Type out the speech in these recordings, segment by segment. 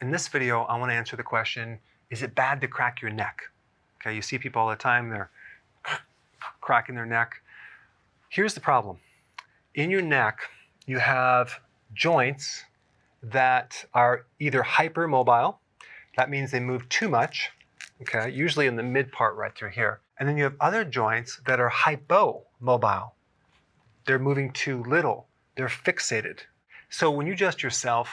In this video, I want to answer the question, is it bad to crack your neck? Okay, you see people all the time, they're cracking their neck. Here's the problem. In your neck, you have joints that are either hypermobile, that means they move too much, okay, usually in the mid part right through here. And then you have other joints that are hypomobile. They're moving too little, they're fixated. So when you adjust yourself,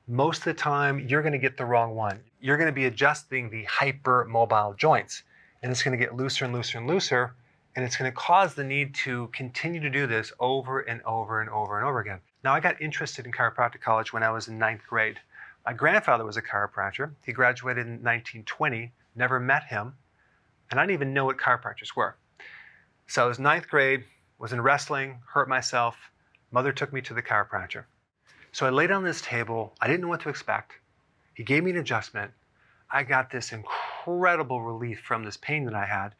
most of the time, you're going to get the wrong one. You're going to be adjusting the hypermobile joints, and it's going to get looser and looser and looser, and it's going to cause the need to continue to do this over and over and over and over again. Now, I got interested in chiropractic college when I was in 9th grade. My grandfather was a chiropractor. He graduated in 1920, never met him, and I didn't even know what chiropractors were. So I was 9th grade, was in wrestling, hurt myself. Mother took me to the chiropractor. So I laid on this table. I didn't know what to expect. He gave me an adjustment. I got this incredible relief from this pain that I had.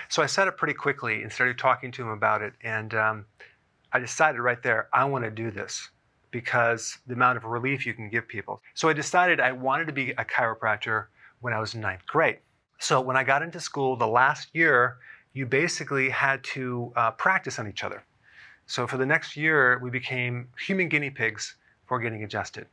So I sat up pretty quickly and started talking to him about it. And I decided right there, I want to do this because the amount of relief you can give people. So I decided I wanted to be a chiropractor when I was in 9th grade. So when I got into school, the last year, you basically had to practice on each other. So for the next year, we became human guinea pigs for getting adjusted.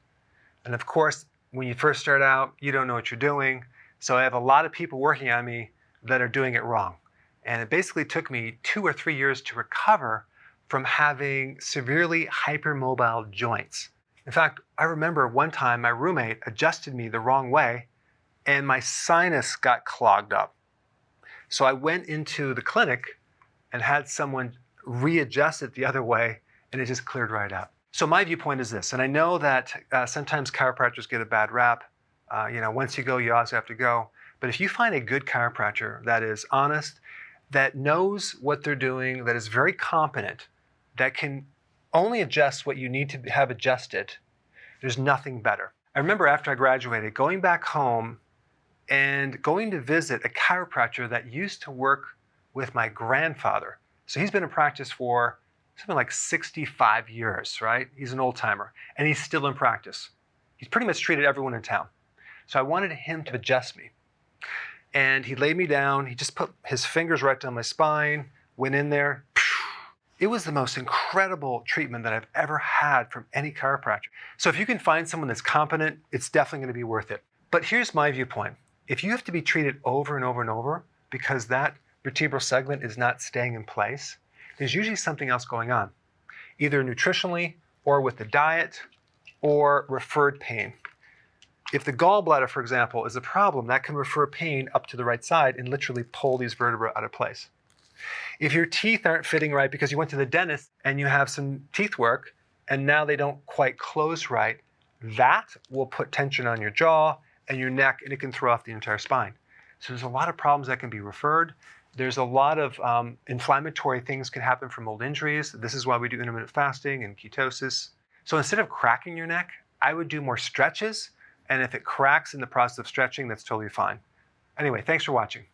And of course, when you first start out, you don't know what you're doing. So I have a lot of people working on me that are doing it wrong. And it basically took me 2 or 3 years to recover from having severely hypermobile joints. In fact, I remember one time my roommate adjusted me the wrong way and my sinus got clogged up. So I went into the clinic and had someone readjust it the other way, and it just cleared right up. So my viewpoint is this, and I know that sometimes chiropractors get a bad rap. Once you go, you always have to go. But if you find a good chiropractor that is honest, that knows what they're doing, that is very competent, that can only adjust what you need to have adjusted, there's nothing better. I remember after I graduated, going back home and going to visit a chiropractor that used to work with my grandfather. So he's been in practice for something like 65 years, right? He's an old timer, and he's still in practice. He's pretty much treated everyone in town. So I wanted him to adjust me. And he laid me down. He just put his fingers right down my spine, went in there. It was the most incredible treatment that I've ever had from any chiropractor. So if you can find someone that's competent, it's definitely going to be worth it. But here's my viewpoint. If you have to be treated over and over and over because that vertebral segment is not staying in place, there's usually something else going on, either nutritionally or with the diet or referred pain. If the gallbladder, for example, is a problem, that can refer pain up to the right side and literally pull these vertebrae out of place. If your teeth aren't fitting right because you went to the dentist and you have some teeth work and now they don't quite close right, that will put tension on your jaw and your neck, and it can throw off the entire spine. So there's a lot of problems that can be referred. There's a lot of inflammatory things can happen from old injuries. This is why we do intermittent fasting and ketosis. So instead of cracking your neck, I would do more stretches. And if it cracks in the process of stretching, that's totally fine. Anyway, thanks for watching.